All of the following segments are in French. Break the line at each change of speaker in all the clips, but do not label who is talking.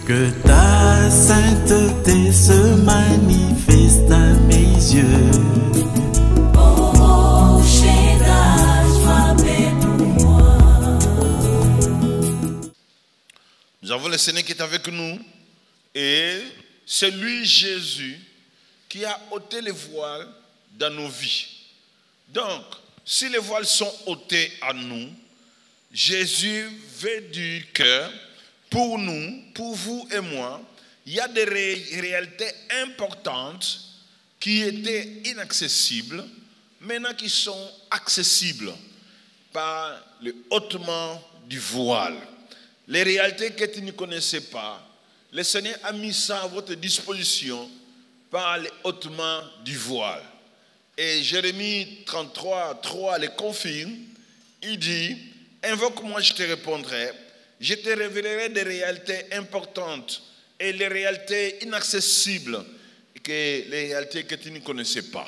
Que ta sainteté se manifeste à mes yeux.
Oh, Shaddai, sois pour moi.
Nous avons le Seigneur qui est avec nous. Et c'est lui, Jésus, qui a ôté les voiles dans nos vies. Donc, si les voiles sont ôtés à nous, Jésus veut dire que pour nous, pour vous et moi, il y a des réalités importantes qui étaient inaccessibles, maintenant qui sont accessibles par le ôtement du voile. Les réalités que tu ne connaissais pas, le Seigneur a mis ça à votre disposition par le ôtement du voile. Et Jérémie 33, 3 le confirme. Il dit, invoque-moi, je te répondrai. Je te révélerai des réalités importantes et les réalités inaccessibles, que les réalités que tu ne connaissais pas.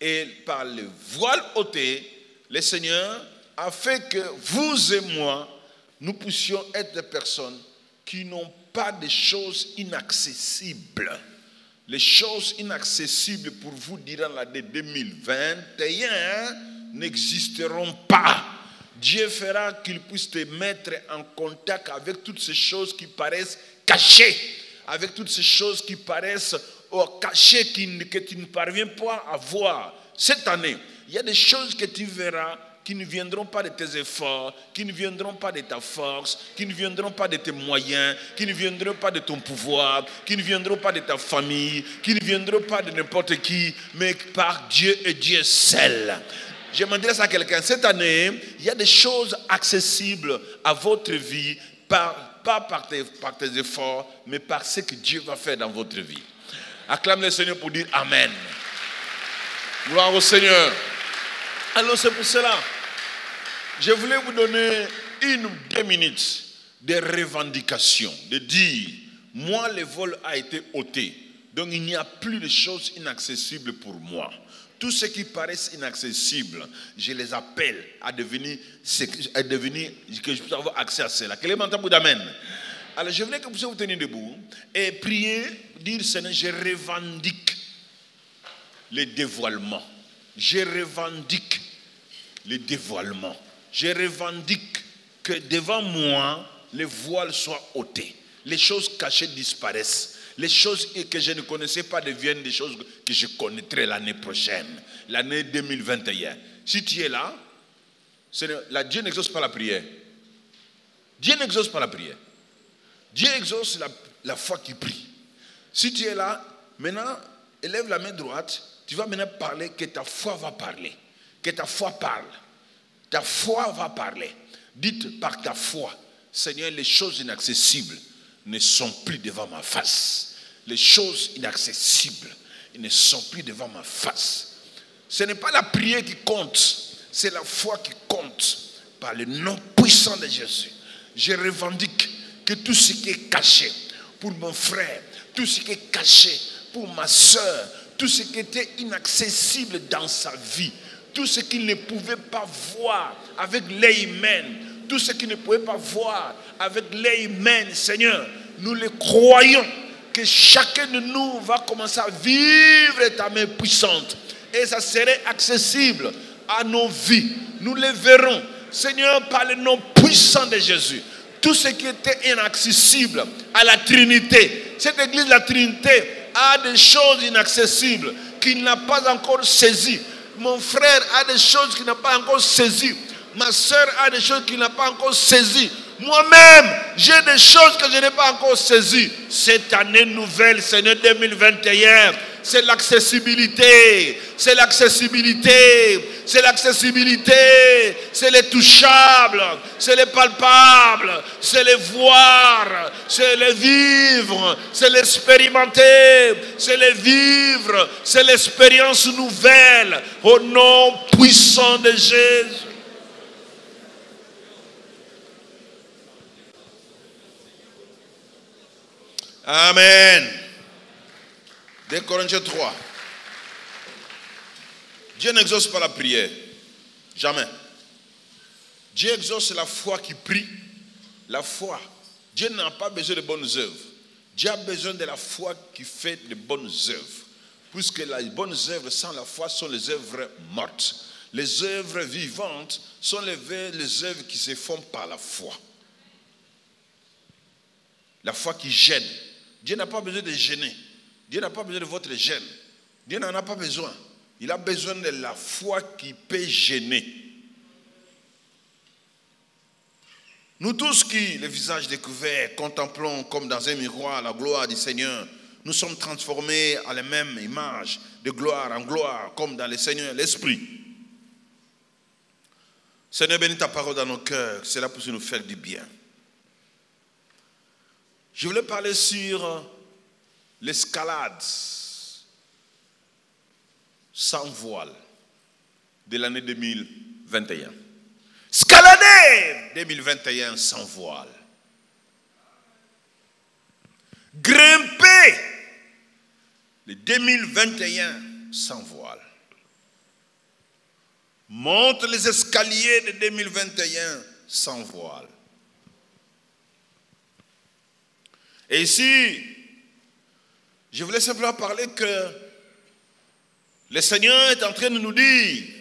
Et par le voile ôté, le Seigneur a fait que vous et moi, nous puissions être des personnes qui n'ont pas de choses inaccessibles. Les choses inaccessibles pour vous durant l'année 2021 n'existeront pas. Dieu fera qu'il puisse te mettre en contact avec toutes ces choses qui paraissent cachées, avec toutes ces choses qui paraissent cachées, que tu ne parviens pas à voir. Cette année, il y a des choses que tu verras qui ne viendront pas de tes efforts, qui ne viendront pas de ta force, qui ne viendront pas de tes moyens, qui ne viendront pas de ton pouvoir, qui ne viendront pas de ta famille, qui ne viendront pas de n'importe qui, mais par Dieu et Dieu seul. Je m'adresse à quelqu'un. Cette année, il y a des choses accessibles à votre vie, pas par tes efforts, mais par ce que Dieu va faire dans votre vie. Acclame le Seigneur pour dire Amen. Gloire au Seigneur. Alors c'est pour cela, je voulais vous donner 1 ou 2 minutes de revendication, de dire, moi le vol a été ôté, donc il n'y a plus de choses inaccessibles pour moi. Tout ce qui paraît inaccessible, je les appelle à devenir que je puisse avoir accès à cela. Quel est mon temps d'amen? Alors je voulais que vous teniez debout et prier, dire Seigneur, je revendique les dévoilements. Je revendique les dévoilements. Je revendique que devant moi, les voiles soient ôtés. Les choses cachées disparaissent. Les choses que je ne connaissais pas deviennent des choses que je connaîtrai l'année prochaine, l'année 2021. Si tu es là, Dieu n'exauce pas la prière. Dieu n'exauce pas la prière. Dieu exauce la foi qui prie. Si tu es là, maintenant, élève la main droite. Tu vas maintenant parler, que ta foi va parler. Que ta foi parle. Ta foi va parler. Dites par ta foi, Seigneur, les choses inaccessibles ne sont plus devant ma face. Les choses inaccessibles ne sont plus devant ma face. Ce n'est pas la prière qui compte, c'est la foi qui compte par le nom puissant de Jésus. Je revendique que tout ce qui est caché pour mon frère, tout ce qui est caché pour ma soeur, tout ce qui était inaccessible dans sa vie, tout ce qu'il ne pouvait pas voir avec l'œil humain, tout ce qu'il ne pouvait pas voir avec l'œil humain, Seigneur, nous le croyons que chacun de nous va commencer à vivre ta main puissante et ça serait accessible à nos vies. Nous le verrons, Seigneur, par le nom puissant de Jésus. Tout ce qui était inaccessible à la Trinité, cette église de la Trinité a des choses inaccessibles qu'il n'a pas encore saisies. Mon frère a des choses qu'il n'a pas encore saisies. Ma soeur a des choses qu'il n'a pas encore saisies. Moi-même, j'ai des choses que je n'ai pas encore saisies. Cette année nouvelle, Seigneur 2021, c'est l'accessibilité. C'est l'accessibilité. C'est l'accessibilité. C'est les touchables. C'est les palpables. C'est les voir. C'est les vivre. C'est l'expérimenter. C'est les vivre. C'est l'expérience nouvelle. Au nom puissant de Jésus. Amen. 2 Corinthiens 3. Dieu n'exauce pas la prière. Jamais. Dieu exauce la foi qui prie. La foi. Dieu n'a pas besoin de bonnes œuvres. Dieu a besoin de la foi qui fait de bonnes œuvres. Puisque les bonnes œuvres sans la foi sont les œuvres mortes. Les œuvres vivantes sont les œuvres qui se font par la foi. La foi qui gêne. Dieu n'a pas besoin de gêner. Dieu n'a pas besoin de votre gêne. Dieu n'en a pas besoin. Il a besoin de la foi qui peut gêner. Nous tous qui, les visages découverts, contemplons comme dans un miroir la gloire du Seigneur, nous sommes transformés à la même image, de gloire en gloire, comme dans le Seigneur, l'Esprit. Seigneur, bénis ta parole dans nos cœurs, c'est là pour nous faire du bien. Je voulais parler sur l'escalade sans voile de l'année 2021. Escalader 2021 sans voile. Grimper le 2021 sans voile. Monte les escaliers de 2021 sans voile. Et ici, je voulais simplement parler que le Seigneur est en train de nous dire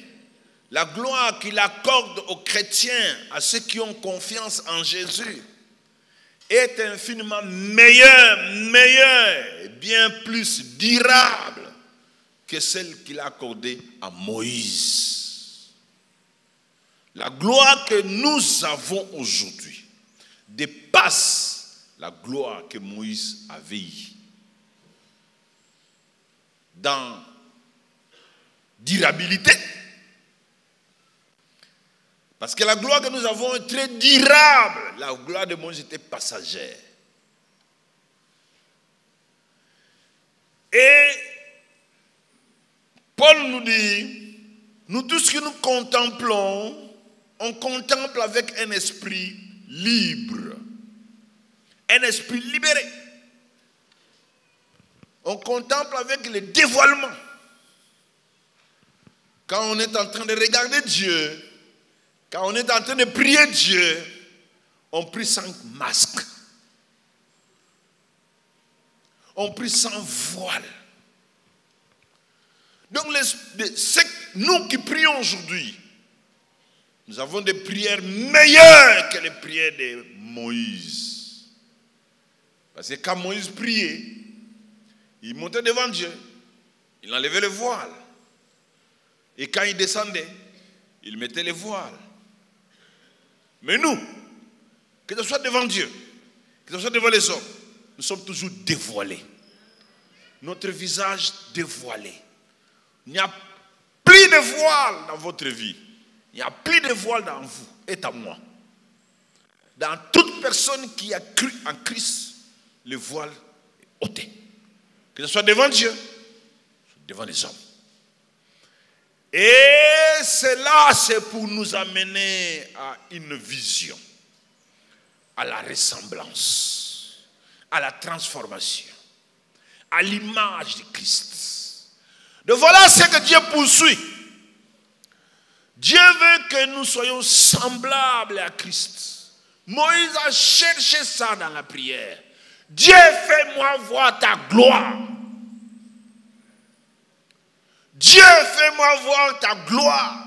la gloire qu'il accorde aux chrétiens, à ceux qui ont confiance en Jésus, est infiniment meilleure et bien plus durable que celle qu'il a accordée à Moïse. La gloire que nous avons aujourd'hui dépasse la gloire que Moïse avait eue. Dans durabilité. Parce que la gloire que nous avons est très durable. La gloire de Moïse était passagère. Et Paul nous dit, nous tous que nous contemplons, on contemple avec un esprit libre. Un esprit libéré. On contemple avec le dévoilement. Quand on est en train de regarder Dieu, quand on est en train de prier Dieu, on prie sans masque. On prie sans voile. Donc, nous qui prions aujourd'hui, nous avons des prières meilleures que les prières de Moïse. Parce que quand Moïse priait, il montait devant Dieu, il enlevait le voile. Et quand il descendait, il mettait le voile. Mais nous, que ce soit devant Dieu, que ce soit devant les hommes, nous sommes toujours dévoilés. Notre visage dévoilé. Il n'y a plus de voile dans votre vie. Il n'y a plus de voile dans vous et en moi. Dans toute personne qui a cru en Christ, le voile est ôté. Que ce soit devant Dieu, devant les hommes. Et cela, c'est pour nous amener à une vision, à la ressemblance, à la transformation, à l'image de Christ. Donc voilà ce que Dieu poursuit. Dieu veut que nous soyons semblables à Christ. Moïse a cherché ça dans la prière. Dieu, fais-moi voir ta gloire. Dieu, fais-moi voir ta gloire.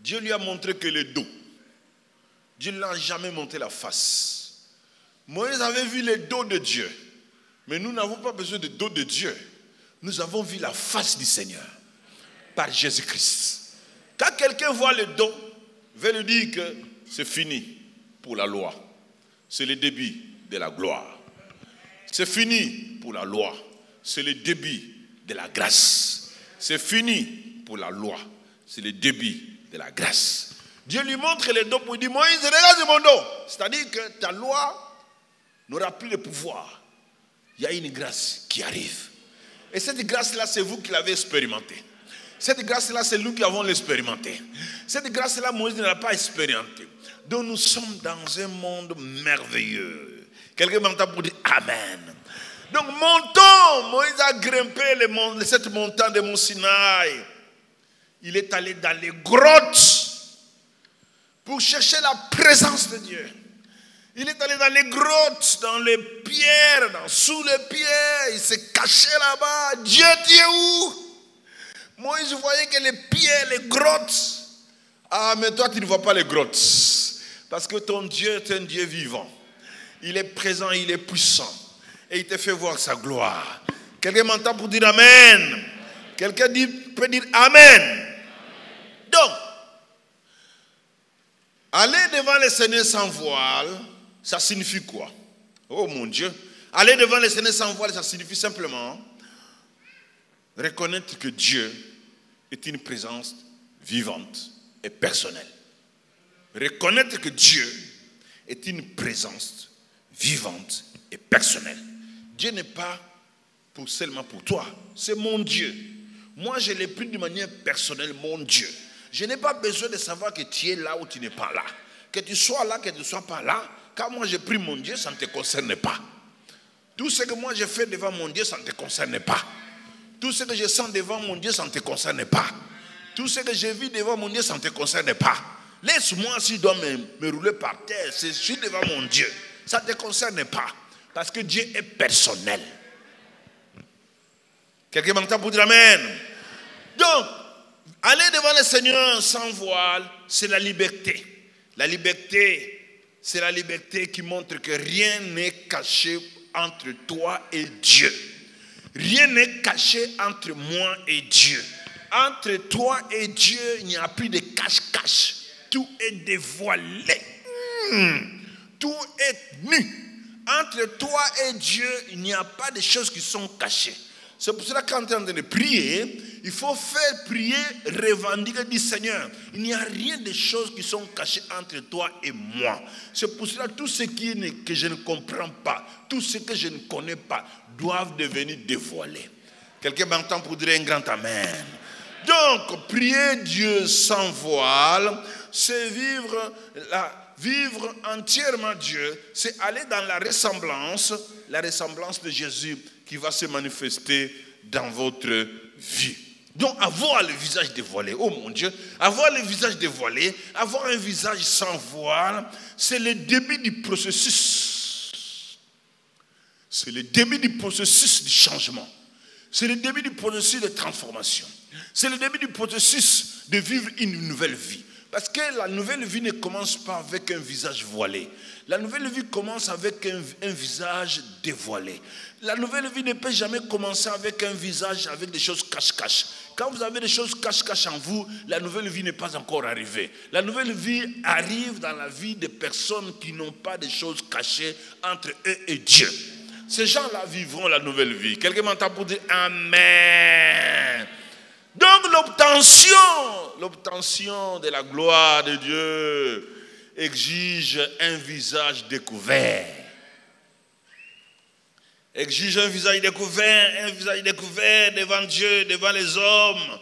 Dieu lui a montré que le dos. Dieu ne l'a jamais montré la face. Moïse avait vu le dos de Dieu. Mais nous n'avons pas besoin de dos de Dieu. Nous avons vu la face du Seigneur par Jésus-Christ. Quand quelqu'un voit le dos, il va lui dire que c'est fini pour la loi. C'est le début de la gloire. C'est fini pour la loi. C'est le début de la grâce. C'est fini pour la loi. C'est le début de la grâce. Dieu lui montre le dos pour dire, Moïse, regarde mon dos. C'est-à-dire que ta loi n'aura plus de pouvoir. Il y a une grâce qui arrive. Et cette grâce-là, c'est vous qui l'avez expérimentée. Cette grâce-là, c'est nous qui avons l'expérimenté. Cette grâce-là, Moïse ne l'a pas expérimentée. Donc nous sommes dans un monde merveilleux. Quelqu'un m'entend pour dire Amen. Donc montons. Moïse a grimpé cette montagne de Mont Sinaï. Il est allé dans les grottes pour chercher la présence de Dieu. Il est allé dans les grottes, dans les pierres, sous les pierres. Il s'est caché là-bas. Dieu, tu es où? Moïse voyait que les pierres, les grottes. Ah, mais toi, tu ne vois pas les grottes. Parce que ton Dieu est un Dieu vivant. Il est présent, il est puissant. Et il te fait voir sa gloire. Quelqu'un m'entend pour dire Amen. Quelqu'un peut dire Amen. Donc, aller devant le Seigneur sans voile, ça signifie quoi? Oh mon Dieu. Aller devant le Seigneur sans voile, ça signifie simplement reconnaître que Dieu est une présence vivante et personnelle. Reconnaître que Dieu est une présence vivante et personnelle. Dieu n'est pas seulement pour toi, c'est mon Dieu. Moi, je l'ai pris de manière personnelle, mon Dieu. Je n'ai pas besoin de savoir que tu es là ou tu n'es pas là. Que tu sois là, que tu ne sois pas là. Quand moi j'ai pris mon Dieu, ça ne te concerne pas. Tout ce que moi j'ai fait devant mon Dieu, ça ne te concerne pas. Tout ce que je sens devant mon Dieu, ça ne te concerne pas. Tout ce que je vis devant mon Dieu, ça ne te concerne pas. Laisse-moi, si je dois me rouler par terre, je suis devant mon Dieu. Ça ne te concerne pas. Parce que Dieu est personnel. Quelqu'un m'entend pour dire Amen. Donc, aller devant le Seigneur sans voile, c'est la liberté. La liberté, c'est la liberté qui montre que rien n'est caché entre toi et Dieu. Rien n'est caché entre moi et Dieu. Entre toi et Dieu, il n'y a plus de cache-cache. Tout est dévoilé. Tout est nu. Entre toi et Dieu, il n'y a pas de choses qui sont cachées. C'est pour cela que quand tu es en train de prier, il faut faire prier, revendiquer du Seigneur. Il n'y a rien de choses qui sont cachées entre toi et moi. C'est pour cela que tout ce que je ne comprends pas, tout ce que je ne connais pas, doivent devenir dévoilés. Quelqu'un m'entend pour dire un grand Amen. Donc, prier Dieu sans voile, c'est vivre entièrement Dieu, c'est aller dans la ressemblance de Jésus qui va se manifester dans votre vie. Donc, avoir le visage dévoilé, oh mon Dieu, avoir le visage dévoilé, avoir un visage sans voile, c'est le début du processus. C'est le début du processus du changement. C'est le début du processus de transformation. C'est le début du processus de vivre une nouvelle vie. Parce que la nouvelle vie ne commence pas avec un visage voilé. La nouvelle vie commence avec un visage dévoilé. La nouvelle vie ne peut jamais commencer avec un visage avec des choses cache-cache. Quand vous avez des choses cache-cache en vous, la nouvelle vie n'est pas encore arrivée. La nouvelle vie arrive dans la vie des personnes qui n'ont pas de choses cachées entre eux et Dieu. Ces gens-là vivront la nouvelle vie. Quelqu'un m'entend pour dire Amen. Donc l'obtention de la gloire de Dieu exige un visage découvert. Exige un visage découvert devant Dieu, devant les hommes.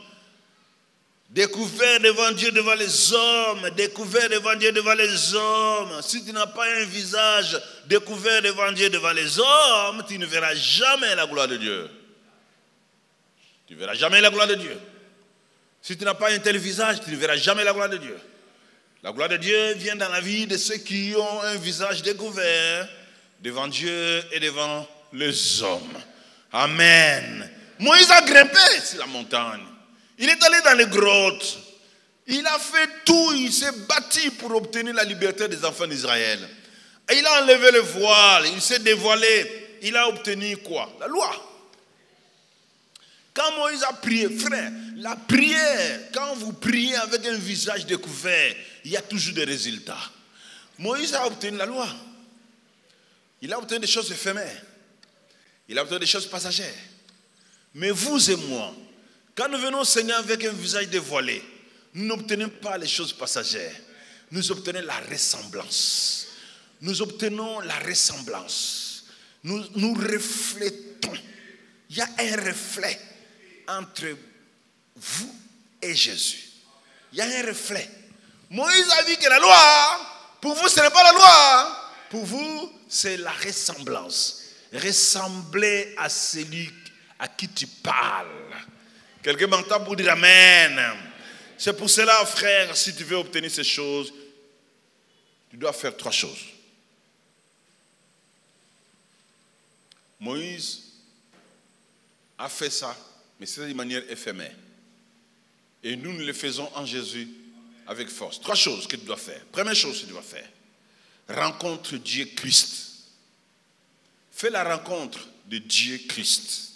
Découvert devant Dieu, devant les hommes. Découvert devant Dieu, devant les hommes. Si tu n'as pas un visage découvert devant Dieu, devant les hommes, tu ne verras jamais la gloire de Dieu. Tu ne verras jamais la gloire de Dieu. Si tu n'as pas un tel visage, tu ne verras jamais la gloire de Dieu. La gloire de Dieu vient dans la vie de ceux qui ont un visage découvert devant Dieu et devant les hommes. Amen. Moïse a grimpé sur la montagne. Il est allé dans les grottes. Il a fait tout. Il s'est battu pour obtenir la liberté des enfants d'Israël. Et il a enlevé le voile. Il s'est dévoilé. Il a obtenu quoi? La loi. Quand Moïse a prié, frère, la prière, quand vous priez avec un visage découvert, il y a toujours des résultats. Moïse a obtenu la loi. Il a obtenu des choses éphémères. Il a obtenu des choses passagères. Mais vous et moi, quand nous venons au Seigneur avec un visage dévoilé, nous n'obtenons pas les choses passagères. Nous obtenons la ressemblance. Nous obtenons la ressemblance. Nous reflétons. Il y a un reflet entre vous et Jésus. Il y a un reflet. Moïse a dit que la loi, pour vous, ce n'est pas la loi. Pour vous, c'est la ressemblance. Ressembler à celui à qui tu parles. Quelqu'un m'entend pour dire Amen. C'est pour cela, frère, si tu veux obtenir ces choses, tu dois faire 3 choses. Moïse a fait ça, mais c'est de manière éphémère. Et nous le faisons en Jésus avec force. 3 choses que tu dois faire. Première chose que tu dois faire. Rencontre Dieu Christ. Fais la rencontre de Dieu Christ.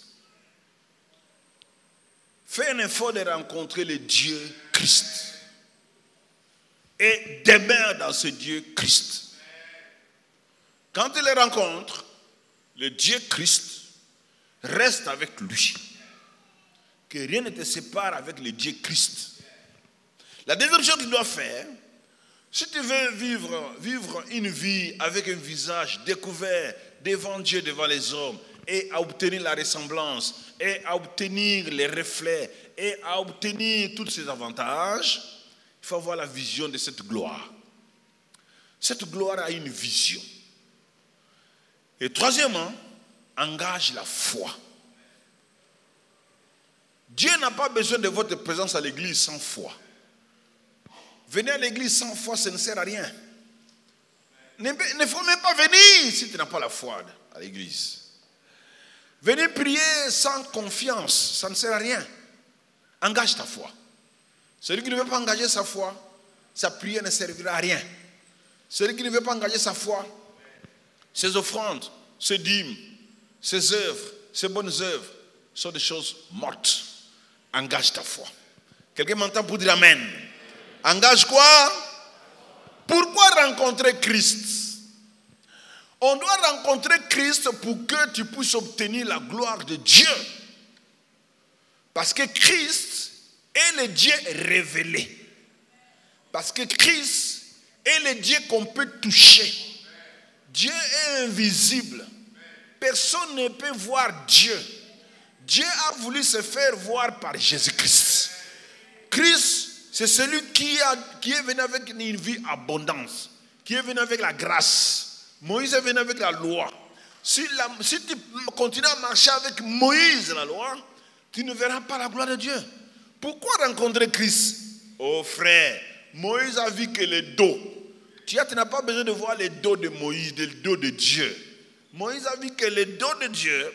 Fais un effort de rencontrer le Dieu Christ. Et demeure dans ce Dieu Christ. Quand tu le rencontres, le Dieu Christ reste avec lui. Que rien ne te sépare avec le Dieu Christ. La deuxième chose que tu dois faire, si tu veux vivre une vie avec un visage découvert devant Dieu, devant les hommes, et à obtenir la ressemblance, et à obtenir les reflets, et à obtenir tous ces avantages, il faut avoir la vision de cette gloire. Cette gloire a une vision. Et troisièmement, engage la foi. Dieu n'a pas besoin de votre présence à l'église sans foi. Venir à l'église sans foi, ça ne sert à rien. Il ne faut même pas venir si tu n'as pas la foi à l'église. Venir prier sans confiance, ça ne sert à rien. Engage ta foi. Celui qui ne veut pas engager sa foi, sa prière ne servira à rien. Celui qui ne veut pas engager sa foi, ses offrandes, ses dîmes, ses œuvres, ses bonnes œuvres sont des choses mortes. Engage ta foi. Quelqu'un m'entend pour dire amen? Engage quoi? Pourquoi rencontrer Christ? On doit rencontrer Christ pour que tu puisses obtenir la gloire de Dieu. Parce que Christ est le Dieu révélé. Parce que Christ est le Dieu qu'on peut toucher. Dieu est invisible. Personne ne peut voir Dieu. Dieu a voulu se faire voir par Jésus-Christ. Christ, c'est celui qui est venu avec une vie abondance, qui est venu avec la grâce. Moïse est venu avec la loi. Si tu continues à marcher avec Moïse la loi, tu ne verras pas la gloire de Dieu. Pourquoi rencontrer Christ? Oh frère, Moïse a vu que le dos. Tu n'as pas besoin de voir le dos de Moïse, le dos de Dieu. Moïse a vu que le dos de Dieu,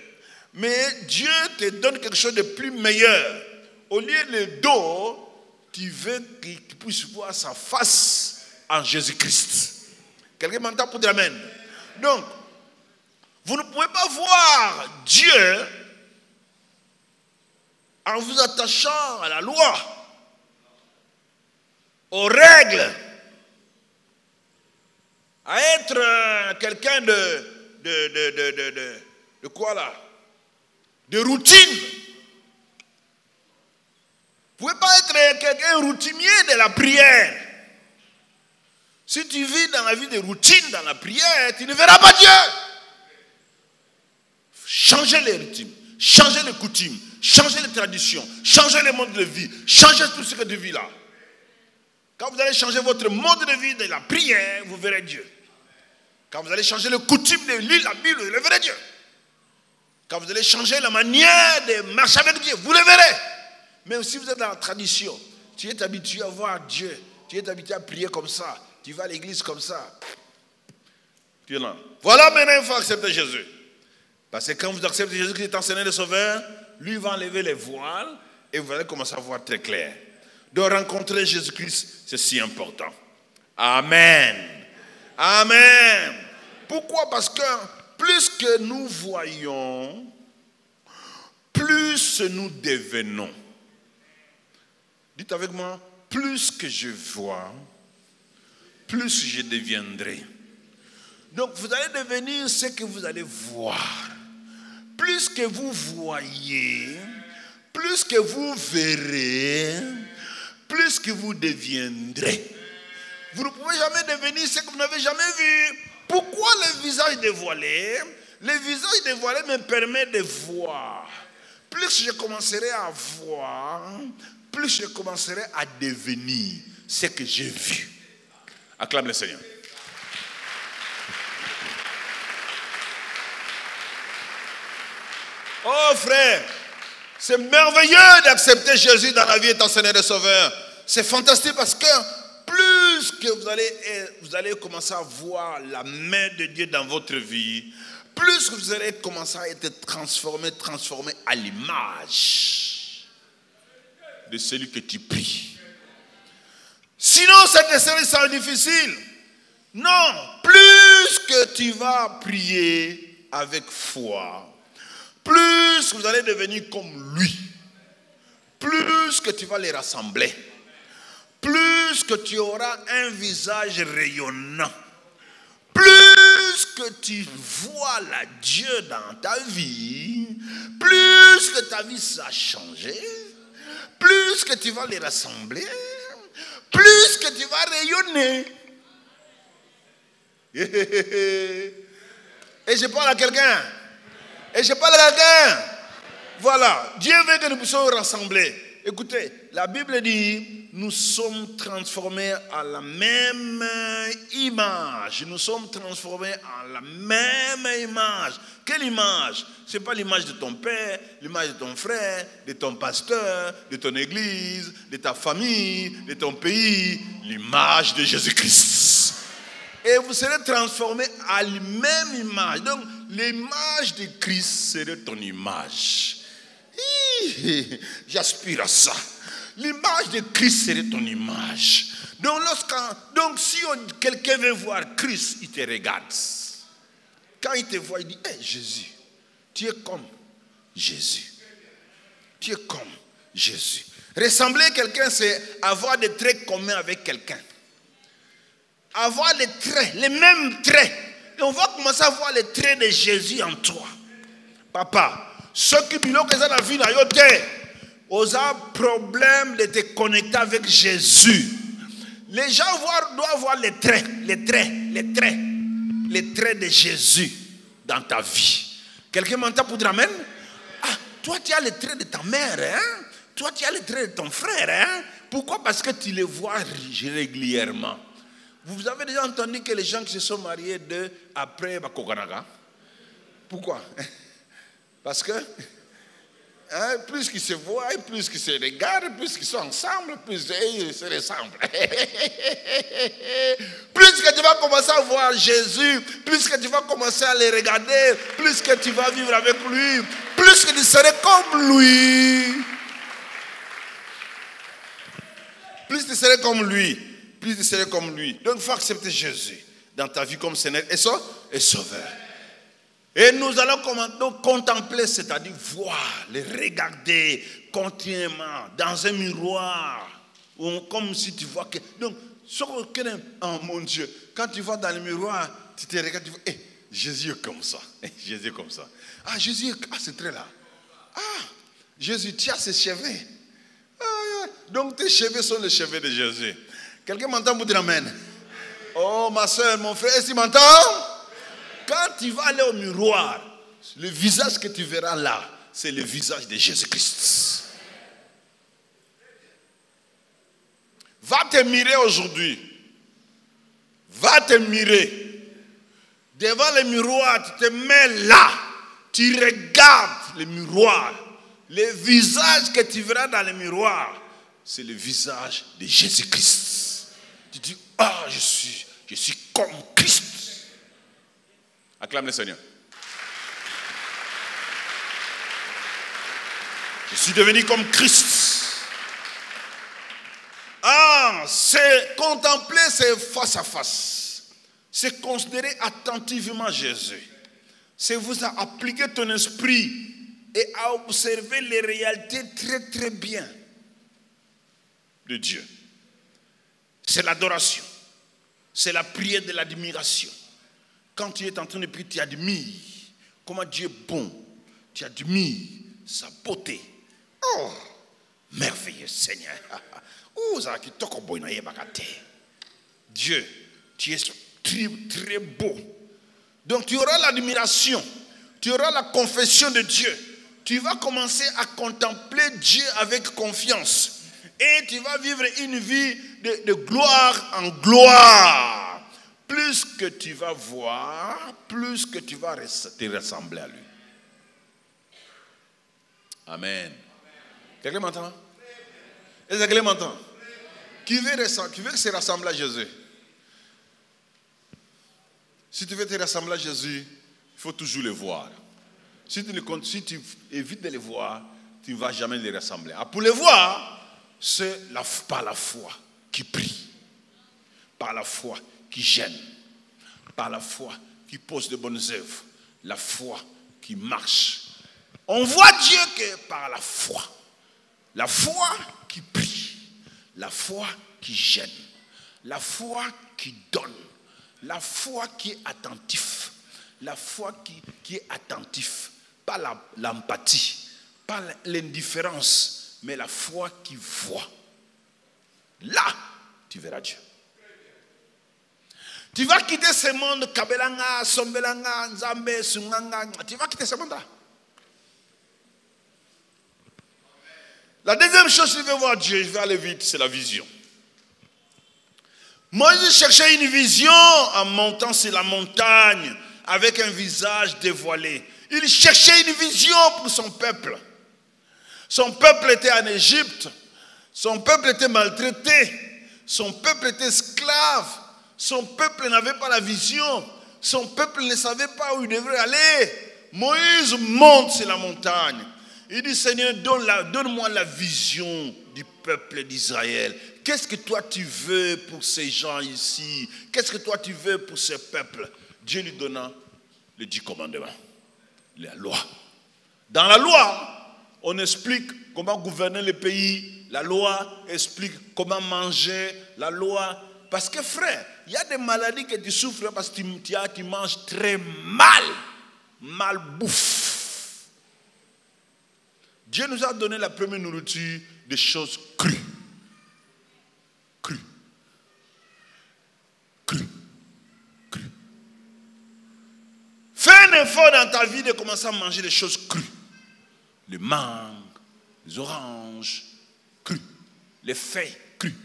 mais Dieu te donne quelque chose de plus meilleur. Au lieu de le dos, tu veux qu'il puisse voir sa face en Jésus-Christ. Quelqu'un m'entend pour dire amen? Donc, vous ne pouvez pas voir Dieu en vous attachant à la loi, aux règles, à être quelqu'un de quoi là? De routine. Vous ne pouvez pas être quelqu'un routinier de la prière. Si tu vis dans la vie de routine, dans la prière, tu ne verras pas Dieu. Changez les routines, changez les coutumes, changez les traditions, changez le mode de vie, changez tout ce que tu vis là. Quand vous allez changer votre mode de vie de la prière, vous verrez Dieu. Quand vous allez changer les coutumes de lire la Bible, vous le verrez Dieu. Quand vous allez changer la manière de marcher avec Dieu, vous le verrez. Même si vous êtes dans la tradition, tu es habitué à voir Dieu, tu es habitué à prier comme ça, tu vas à l'église comme ça. Tu es là. Voilà maintenant il faut accepter Jésus. Parce que quand vous acceptez Jésus qui est enseignant de sauveur, lui va enlever les voiles et vous allez commencer à voir très clair. Donc rencontrer Jésus-Christ, c'est si important. Amen. Amen. Pourquoi? Parce que plus que nous voyons, plus nous devenons. Dites avec moi, plus que je vois, plus je deviendrai. Donc vous allez devenir ce que vous allez voir. Plus que vous voyez, plus que vous verrez, plus que vous deviendrez. Vous ne pouvez jamais devenir ce que vous n'avez jamais vu. Pourquoi le visage dévoilé? Le visage dévoilé me permet de voir. Plus je commencerai à voir, plus je commencerai à devenir ce que j'ai vu. Acclame le Seigneur. Oh frère, c'est merveilleux d'accepter Jésus dans la vie étant Seigneur et Sauveur. C'est fantastique parce que plus que vous allez commencer à voir la main de Dieu dans votre vie, plus vous allez commencer à être transformé à l'image de celui que tu pries. Sinon, cette série sera difficile. Non, plus que tu vas prier avec foi, plus vous allez devenir comme lui. Plus que tu vas les rassembler, plus que tu auras un visage rayonnant, plus que tu vois la Dieu dans ta vie, plus que ta vie va changer, plus que tu vas les rassembler, plus que tu vas rayonner. Et je parle à quelqu'un. Voilà, Dieu veut que nous puissions rassembler. Écoutez, la Bible dit, nous sommes transformés à la même image. Nous sommes transformés à la même image. Quelle image? Ce n'est pas l'image de ton père, l'image de ton frère, de ton pasteur, de ton église, de ta famille, de ton pays. L'image de Jésus-Christ. Et vous serez transformés à la même image. Donc, l'image de Christ serait ton image. J'aspire à ça. L'image de Christ serait ton image. Donc si quelqu'un veut voir Christ, il te regarde. Quand il te voit, il dit, hey, Jésus, tu es comme Jésus. Tu es comme Jésus. Ressembler à quelqu'un, c'est avoir des traits communs avec quelqu'un. Avoir les traits, les mêmes traits. Et on va commencer à voir les traits de Jésus en toi. Papa, ceux qui disent que ça la vie n'a pas été, ils ont problème de te connecter avec Jésus. Les gens doivent voir les traits de Jésus dans ta vie. Quelqu'un m'entend pour dire amen? Ah, toi tu as les traits de ta mère, hein? Toi tu as les traits de ton frère, hein? Pourquoi? Parce que tu les vois régulièrement. Vous avez déjà entendu que les gens qui se sont mariés après Kokanaga? Pourquoi? Parce que plus qu'ils se voient, plus qu'ils se regardent, plus qu'ils sont ensemble, plus ils se ressemblent. Plus que tu vas commencer à voir Jésus, plus que tu vas commencer à les regarder, plus que tu vas vivre avec lui, plus que tu serais comme lui. Plus tu serais comme lui. Plus tu serais comme lui. Donc il faut accepter Jésus dans ta vie comme Seigneur et Sauveur. Et nous allons contempler, c'est-à-dire voir, les regarder continuellement dans un miroir. Comme si tu vois que... Donc, oh mon Dieu, quand tu vas dans le miroir, tu te regardes, tu vois, hey, Jésus est comme ça. Jésus est comme ça. Ah, Jésus, c'est très là. Ah, Jésus, tu as ses cheveux. Ah, donc tes cheveux sont les cheveux de Jésus. Quelqu'un m'entend pour dire amen? Oh, ma soeur, mon frère, est-ce qu'il m'entend? Quand tu vas aller au miroir, le visage que tu verras là, c'est le visage de Jésus-Christ. Va te mirer aujourd'hui. Va te mirer. Devant le miroir, tu te mets là. Tu regardes le miroir. Le visage que tu verras dans le miroir, c'est le visage de Jésus-Christ. Tu dis, ah, je suis comme Christ. Acclame le Seigneur. Je suis devenu comme Christ. Ah, c'est contempler, c'est face à face. C'est considérer attentivement Jésus. C'est vous appliquer ton esprit et à observer les réalités très très bien de Dieu. C'est l'adoration. C'est la prière de l'admiration. Quand tu es en train de prier, tu admires comment Dieu est bon. Tu admires sa beauté. Oh, merveilleux Seigneur. Dieu, tu es très, très beau. Donc tu auras l'admiration. Tu auras la confession de Dieu. Tu vas commencer à contempler Dieu avec confiance. Et tu vas vivre une vie de gloire en gloire. Plus que tu vas voir, plus que tu vas te ressembler à lui. Amen. Quelqu'un m'entend? Est-ce que quelqu'un m'entend? Qui veut se rassembler à Jésus? Si tu veux te rassembler à Jésus, il faut toujours les voir. Si tu évites de les voir, tu ne vas jamais les rassembler. Pour les voir, c'est par la foi qui prie, par la foi qui gêne, par la foi qui pose de bonnes œuvres, la foi qui marche. On voit Dieu que par la foi qui prie, la foi qui gêne, la foi qui donne, la foi qui est attentif, la foi qui est attentif, pas l'empathie, pas l'indifférence, mais la foi qui voit. Là, tu verras Dieu. Tu vas quitter ce monde, Kabelanga, Sombelanga, Nzambe, Sunganga, tu vas quitter ce monde-là. La deuxième chose, si tu veux voir Dieu, je vais aller vite, c'est la vision. Moïse cherchait une vision en montant sur la montagne avec un visage dévoilé. Il cherchait une vision pour son peuple. Son peuple était en Égypte. Son peuple était maltraité. Son peuple était esclave. Son peuple n'avait pas la vision. Son peuple ne savait pas où il devrait aller. Moïse monte sur la montagne. Il dit, Seigneur, donne-moi la vision du peuple d'Israël. Qu'est-ce que toi tu veux pour ces gens ici? Qu'est-ce que toi tu veux pour ce peuple? Dieu lui donna les 10 commandements, la loi. Dans la loi, on explique comment gouverner le pays. La loi explique comment manger. La loi, parce que frère, il y a des maladies que tu souffres parce que tu manges très mal bouffe. Dieu nous a donné la première nourriture des choses crues. Fais un effort dans ta vie de commencer à manger des choses crues. Les mangues, les oranges, crues. Les feuilles crues.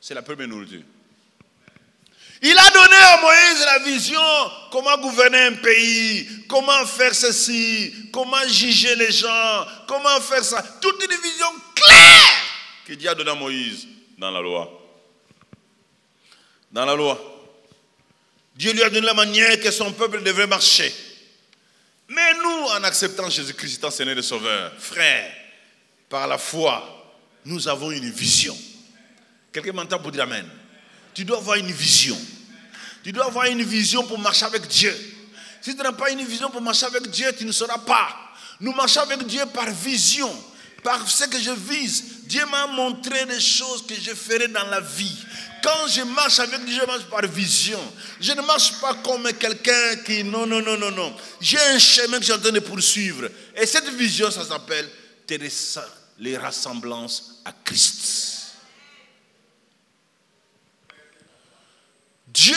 C'est la première nourriture. Il a donné à Moïse la vision, comment gouverner un pays, comment faire ceci, comment juger les gens, comment faire ça. Toute une vision claire que Dieu a donnée à Moïse dans la loi. Dans la loi. Dieu lui a donné la manière que son peuple devait marcher. Mais nous, en acceptant Jésus-Christ étant Seigneur et Sauveur, frère, par la foi, nous avons une vision. Quelqu'un m'entend pour dire Amen. Tu dois avoir une vision. Tu dois avoir une vision pour marcher avec Dieu. Si tu n'as pas une vision pour marcher avec Dieu, tu ne sauras pas. Nous marchons avec Dieu par vision, par ce que je vise. Dieu m'a montré des choses que je ferai dans la vie. Quand je marche avec Dieu, je marche par vision. Je ne marche pas comme quelqu'un qui... Non. J'ai un chemin que j'ai en train de poursuivre. Et cette vision, ça s'appelle les rassemblances à Christ. Dieu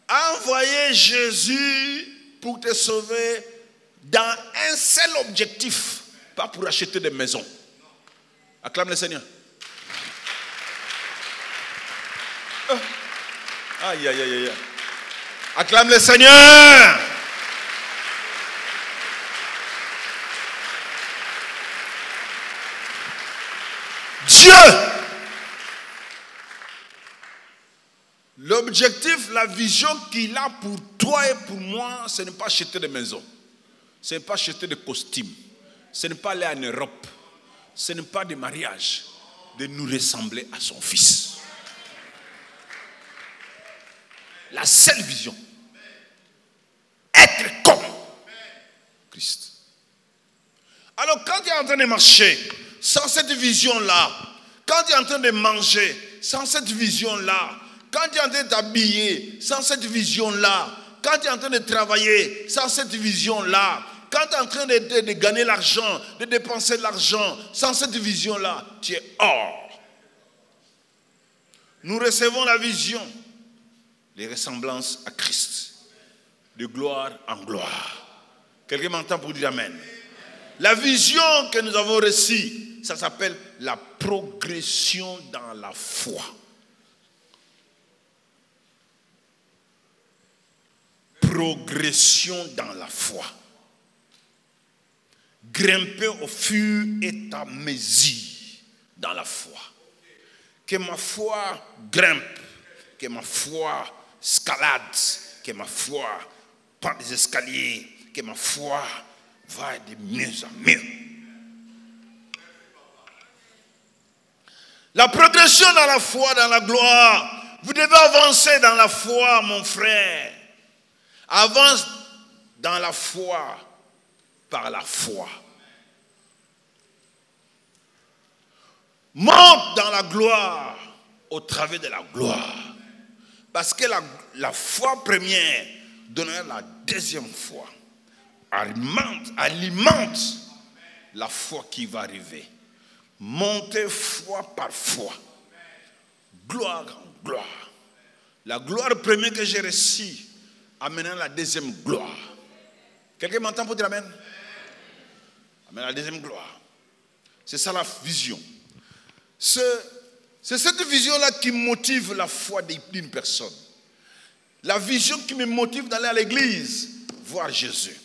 a envoyé Jésus pour te sauver dans un seul objectif, pas pour acheter des maisons. Acclame le Seigneur. Aïe. Acclame le Seigneur. Dieu. L'objectif, la vision qu'il a pour toi et pour moi, ce n'est pas acheter des maisons. Ce n'est pas acheter des costumes. Ce n'est pas aller en Europe. Ce n'est pas des mariages. De nous ressembler à son Fils. La seule vision. Être comme Christ. Alors quand tu es en train de marcher sans cette vision-là, quand tu es en train de manger sans cette vision-là, quand tu es en train de t'habiller sans cette vision-là, quand tu es en train de travailler sans cette vision-là, quand tu es en train de gagner l'argent, de dépenser de l'argent sans cette vision-là, tu es hors. Nous recevons la vision, les ressemblances à Christ, de gloire en gloire. Quelqu'un m'entend pour dire Amen. La vision que nous avons reçue, ça s'appelle la progression dans la foi. Progression dans la foi. Grimper au fur et à mesure dans la foi. Que ma foi grimpe, que ma foi escalade, que ma foi prendre des escaliers, que ma foi va de mieux en mieux. La progression dans la foi, dans la gloire. Vous devez avancer dans la foi, mon frère. Avance dans la foi, par la foi. Monte dans la gloire, au travers de la gloire. Parce que la foi première donnera la deuxième foi. Alimente la foi qui va arriver. Montez foi par foi. Gloire en gloire. La gloire première que j'ai reçue amènera la deuxième gloire. Quelqu'un m'entend pour dire amen? Amen, la deuxième gloire. C'est ça la vision. C'est cette vision-là qui motive la foi d'une personne. La vision qui me motive d'aller à l'église, voir Jésus.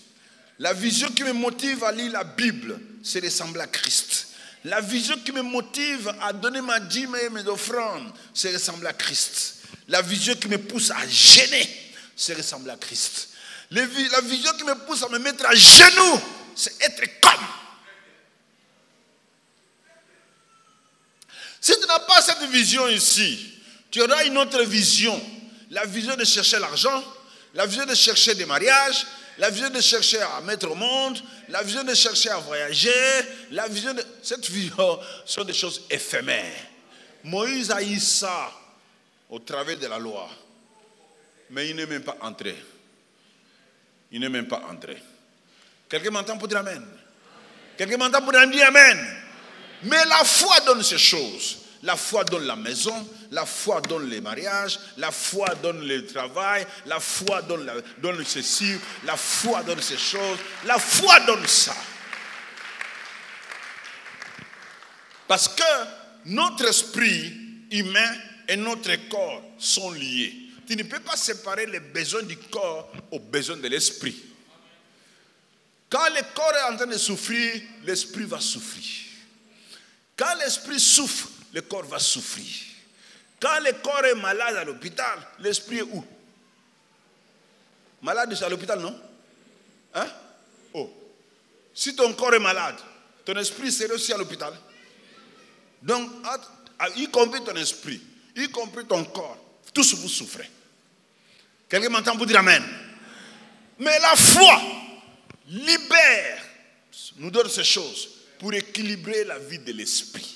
La vision qui me motive à lire la Bible, c'est ressembler à Christ. La vision qui me motive à donner ma dîme et mes offrandes, c'est ressembler à Christ. La vision qui me pousse à gêner, c'est ressembler à Christ. La vision qui me pousse à me mettre à genoux, c'est être comme. Si tu n'as pas cette vision ici, tu auras une autre vision. La vision de chercher l'argent, la vision de chercher des mariages, la vision de chercher à mettre au monde, la vision de chercher à voyager, la vision de... Cette vision sont des choses éphémères. Moïse a eu ça au travers de la loi. Mais il n'est même pas entré. Il n'est même pas entré. Quelqu'un m'entend pour dire amen? Quelqu'un m'entend pour dire amen? Mais la foi donne ces choses. La foi donne la maison, la foi donne les mariages, la foi donne le travail, la foi donne ceci, la foi donne ces choses, la foi donne ça. Parce que notre esprit humain et notre corps sont liés. Tu ne peux pas séparer les besoins du corps aux besoins de l'esprit. Quand le corps est en train de souffrir, l'esprit va souffrir. Quand l'esprit souffre, le corps va souffrir. Quand le corps est malade à l'hôpital, l'esprit est où? Malade, c'est à l'hôpital, non? Hein? Oh. Si ton corps est malade, ton esprit serait aussi à l'hôpital. Donc, y compris ton esprit, y compris ton corps, tous vous souffrez. Quelqu'un m'entend pour dire amen? Mais la foi libère, nous donne ces choses pour équilibrer la vie de l'esprit.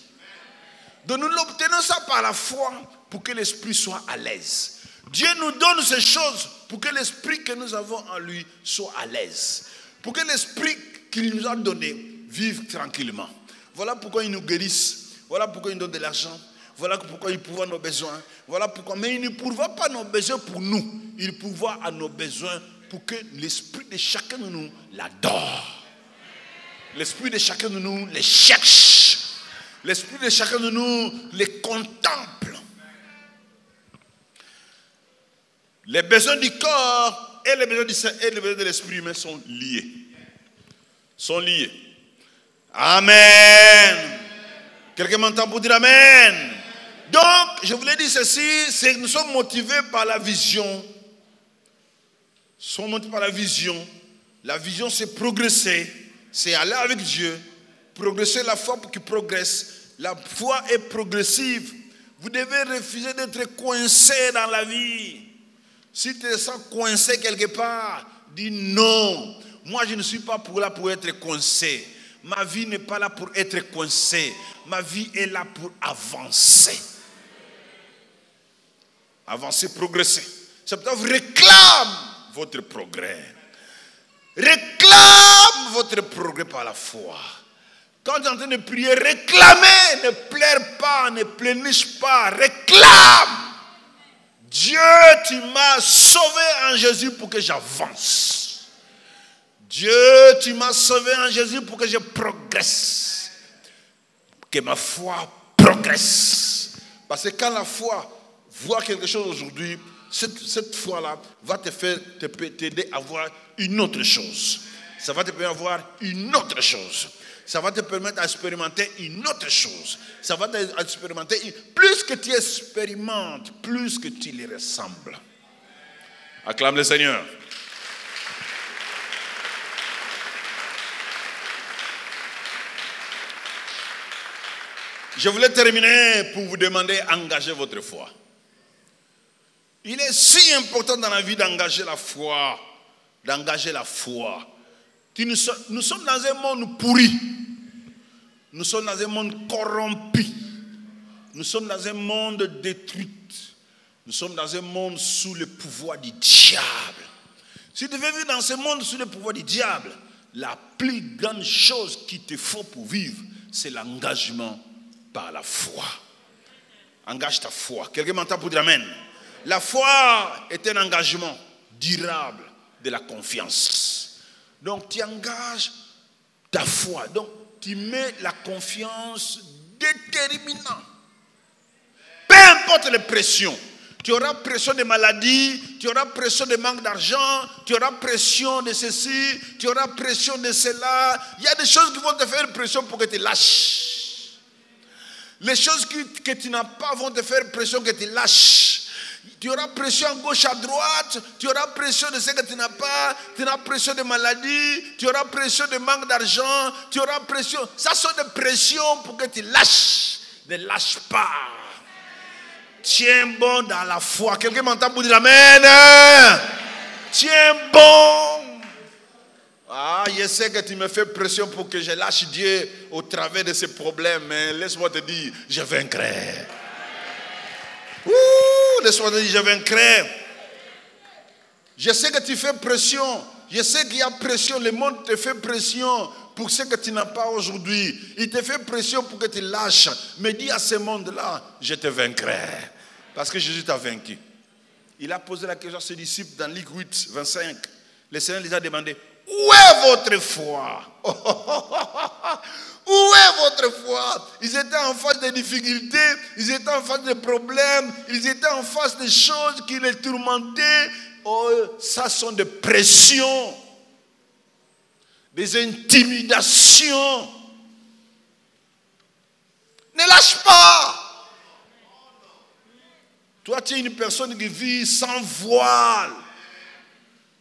Donc nous l'obtenons ça par la foi pour que l'esprit soit à l'aise. Dieu nous donne ces choses pour que l'esprit que nous avons en lui soit à l'aise. Pour que l'esprit qu'il nous a donné vive tranquillement. Voilà pourquoi il nous guérisse. Voilà pourquoi il nous donne de l'argent. Voilà pourquoi il pourvoit nos besoins. Voilà pourquoi. Mais il ne pourvoit pas nos besoins pour nous. Il pourvoit à nos besoins pour que l'esprit de chacun de nous l'adore. L'esprit de chacun de nous les cherche. L'esprit de chacun de nous les contemple. Les besoins du corps et les besoins de l'esprit humain sont liés. Sont liés. Amen. Quelqu'un m'entend pour dire amen? Donc, je voulais dire ceci, c'est que nous sommes motivés par la vision. Nous sommes motivés par la vision. La vision, c'est progresser. C'est aller avec Dieu. Progresser la foi pour qu'il progresse. La foi est progressive. Vous devez refuser d'être coincé dans la vie. Si tu te sens coincé quelque part, dis non. Moi, je ne suis pas là pour être coincé. Ma vie n'est pas là pour être coincée. Ma vie est là pour avancer. Avancer, progresser. C'est pourquoi vous réclame votre progrès. Réclame votre progrès par la foi. Quand tu es en train de prier, réclamez, ne pleure pas, ne pleurniche pas, réclame. Dieu, tu m'as sauvé en Jésus pour que j'avance. Dieu, tu m'as sauvé en Jésus pour que je progresse. Que ma foi progresse. Parce que quand la foi voit quelque chose aujourd'hui, cette foi-là va te faire t'aider à voir une autre chose. Ça va te permettre d'avoir une autre chose. Ça va te permettre d'expérimenter une autre chose. Ça va t'expérimenter. Plus que tu expérimentes, plus que tu les ressembles. Acclame le Seigneur. Je voulais terminer pour vous demander d'engager votre foi. Il est si important dans la vie d'engager la foi. D'engager la foi. Nous sommes dans un monde pourri. Nous sommes dans un monde corrompu. Nous sommes dans un monde détruit. Nous sommes dans un monde sous le pouvoir du diable. Si tu veux vivre dans ce monde sous le pouvoir du diable, la plus grande chose qu'il te faut pour vivre, c'est l'engagement par la foi. Engage ta foi. Quelqu'un m'entend pour dire amen. La foi est un engagement durable de la confiance. Donc tu engages ta foi. Donc tu mets la confiance déterminante. Peu importe les pressions. Tu auras pression de maladie, tu auras pression de manque d'argent, tu auras pression de ceci, tu auras pression de cela. Il y a des choses qui vont te faire pression pour que tu lâches. Les choses que tu n'as pas vont te faire pression que tu lâches. Tu auras pression à gauche, à droite, tu auras pression de ce que tu n'as pas, tu auras pression de maladie, tu auras pression de manque d'argent, tu auras pression. Ça sont des pressions pour que tu lâches. Ne lâche pas. Tiens bon dans la foi. Quelqu'un m'entend pour dire amen. Tiens bon. Ah, je sais que tu me fais pression pour que je lâche Dieu au travers de ces problèmes. Mais laisse-moi te dire, je vaincrai. Laisse-moi te dire, je vaincrai. Je sais que tu fais pression. Je sais qu'il y a pression. Le monde te fait pression pour ce que tu n'as pas aujourd'hui. Il te fait pression pour que tu lâches. Mais dis à ce monde-là, je te vaincrai. Parce que Jésus t'a vaincu. Il a posé la question à ses disciples dans Luc 8, 25. Le Seigneur les a demandé, où est votre foi? Où est votre foi? Ils étaient en face de difficultés, ils étaient en face de problèmes, ils étaient en face de choses qui les tourmentaient. Oh, ça sont des pressions, des intimidations. Ne lâche pas. Toi, tu es une personne qui vit sans voile.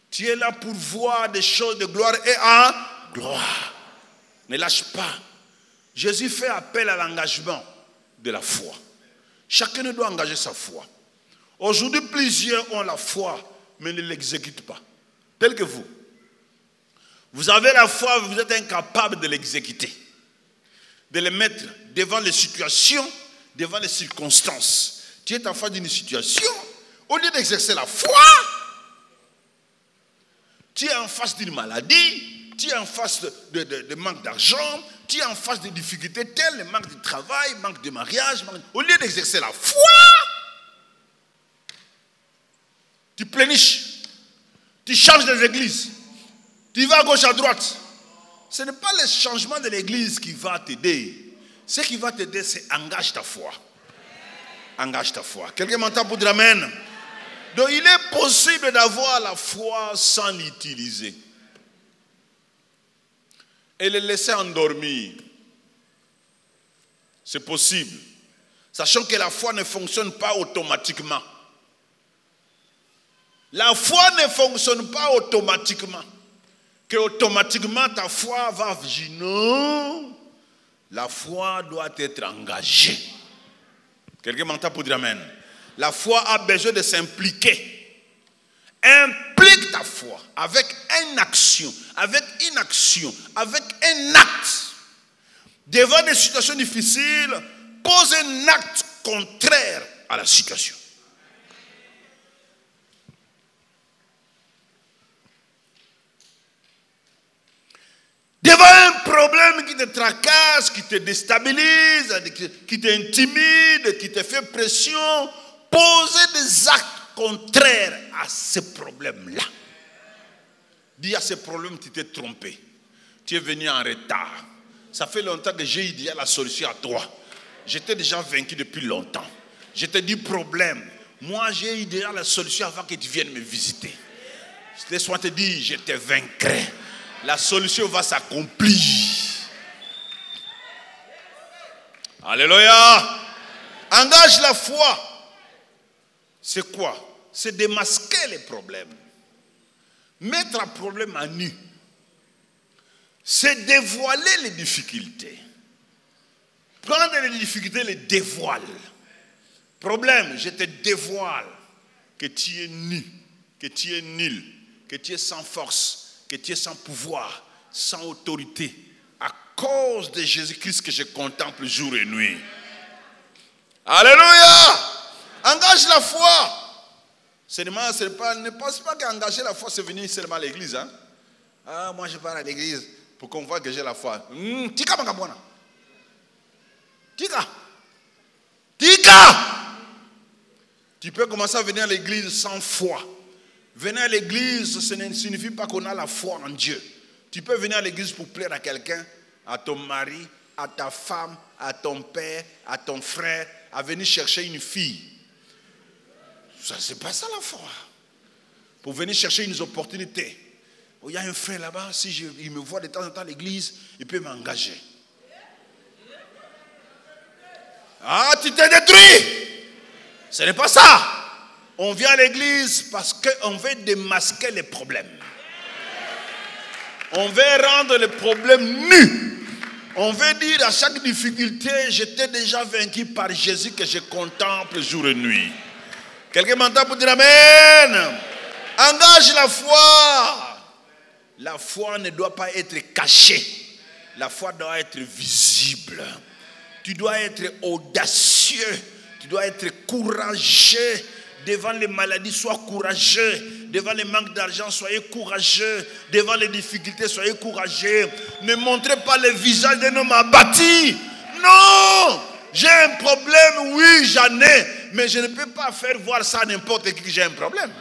Tu es là pour voir des choses de gloire et en gloire. Ne lâche pas. Jésus fait appel à l'engagement de la foi. Chacun doit engager sa foi. Aujourd'hui, plusieurs ont la foi, mais ne l'exécutent pas. Tel que vous. Vous avez la foi, vous êtes incapable de l'exécuter. De le mettre devant les situations, devant les circonstances. Tu es en face d'une situation, au lieu d'exercer la foi, tu es en face d'une maladie, tu es en face de manque d'argent, tu es en face de difficultés telles, le manque de travail, manque de mariage. Au lieu d'exercer la foi, tu pléniches, tu changes les églises, tu vas à gauche, à droite. Ce n'est pas le changement de l'église qui va t'aider. Ce qui va t'aider, c'est engage ta foi. Engage ta foi. Quelqu'un m'entend pour dire amen? Donc il est possible d'avoir la foi sans l'utiliser. Et le laisser endormir. C'est possible. Sachant que la foi ne fonctionne pas automatiquement. La foi ne fonctionne pas automatiquement. Que automatiquement ta foi va agir. Non. La foi doit être engagée. Quelqu'un m'entend pour dire amen. La foi a besoin de s'impliquer. Implique ta foi avec une action, avec un acte. Devant des situations difficiles, pose un acte contraire à la situation. Devant un problème qui te tracasse, qui te déstabilise, qui t'intimide, qui te fait pression, posez des actes contraires à ce problème-là. Dis à ce problème, tu t'es trompé. Tu es venu en retard. Ça fait longtemps que j'ai dit la solution à toi. J'étais déjà vaincu depuis longtemps. Je te dis problème. Moi, j'ai eu déjà la solution avant que tu viennes me visiter. Laisse-moi te dire, je te vaincrai. La solution va s'accomplir. Alléluia. Engage la foi. C'est quoi? C'est démasquer les problèmes. Mettre un problème à nu. C'est dévoiler les difficultés. Quand les difficultés les dévoilent, problème, je te dévoile que tu es nu, que tu es nul, que tu es sans force, que tu es sans pouvoir, sans autorité, à cause de Jésus-Christ que je contemple jour et nuit. Alléluia! Engage la foi. Ne pense pas qu'engager la foi, c'est venir seulement à l'église. Hein? Ah, moi je pars à l'église pour qu'on voit que j'ai la foi. Tika makabwana. Tika. Tu peux commencer à venir à l'église sans foi. Venir à l'église, ce ne signifie pas qu'on a la foi en Dieu. Tu peux venir à l'église pour plaire à quelqu'un, à ton mari, à ta femme, à ton père, à ton frère, à venir chercher une fille. Ça, c'est pas ça la foi. Pour venir chercher une opportunité. Il y a un frère là-bas, si il me voit de temps en temps à l'église, il peut m'engager. Ah, tu t'es détruit. Ce n'est pas ça. On vient à l'église parce qu'on veut démasquer les problèmes. On veut rendre les problèmes nus. On veut dire à chaque difficulté, j'étais déjà vaincu par Jésus que je contemple jour et nuit. Quelqu'un m'entend pour dire Amen. Engage la foi. La foi ne doit pas être cachée. La foi doit être visible. Tu dois être audacieux. Tu dois être courageux. Devant les maladies, sois courageux. Devant les manques d'argent, soyez courageux. Devant les difficultés, soyez courageux. Ne montrez pas le visage d'un homme abattu. Non! J'ai un problème, oui, j'en ai. Mais je ne peux pas faire voir ça à n'importe qui que j'ai un problème.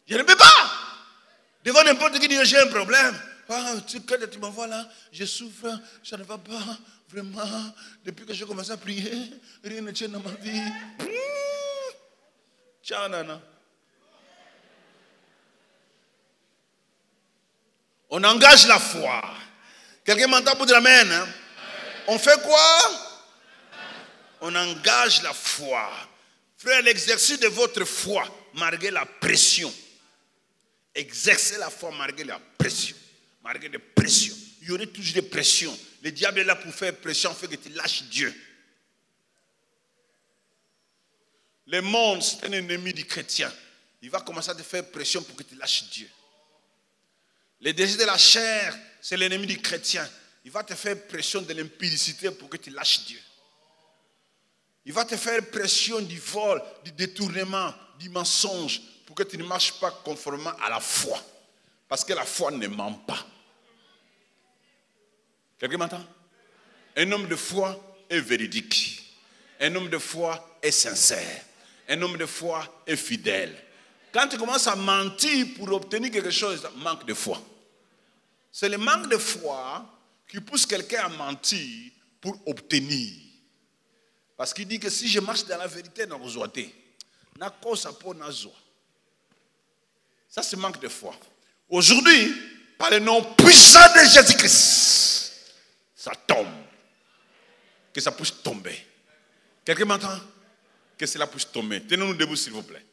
Je ne peux pas. Devant n'importe qui dire j'ai un problème. Ah, tu me vois là, je souffre, ça ne va pas, vraiment. Depuis que j'ai commencé à prier, rien ne tient dans ma vie. Ciao, nana. On engage la foi. Quelqu'un m'entend pour dire Amen? Hein? On fait quoi? On engage la foi. Frère, l'exercice de votre foi, malgré la pression. Exercez la foi malgré la pression. Malgré des pressions. Il y aurait toujours des pressions. Le diable est là pour faire pression, fait que tu lâches Dieu. Le monde, c'est un ennemi du chrétien. Il va commencer à te faire pression pour que tu lâches Dieu. Le désir de la chair, c'est l'ennemi du chrétien. Il va te faire pression de l'impudicité pour que tu lâches Dieu. Il va te faire pression du vol, du détournement, du mensonge, pour que tu ne marches pas conformément à la foi. Parce que la foi ne ment pas. Quelqu'un m'entend? Un homme de foi est véridique. Un homme de foi est sincère. Un homme de foi est fidèle. Quand tu commences à mentir pour obtenir quelque chose, manque de foi. C'est le manque de foi qui pousse quelqu'un à mentir pour obtenir. Parce qu'il dit que si je marche dans la vérité, ça c'est manque de foi. Aujourd'hui, par le nom puissant de Jésus-Christ, ça tombe. Que ça puisse tomber. Quelqu'un m'entend? Que cela puisse tomber. Tenez-nous debout s'il vous plaît.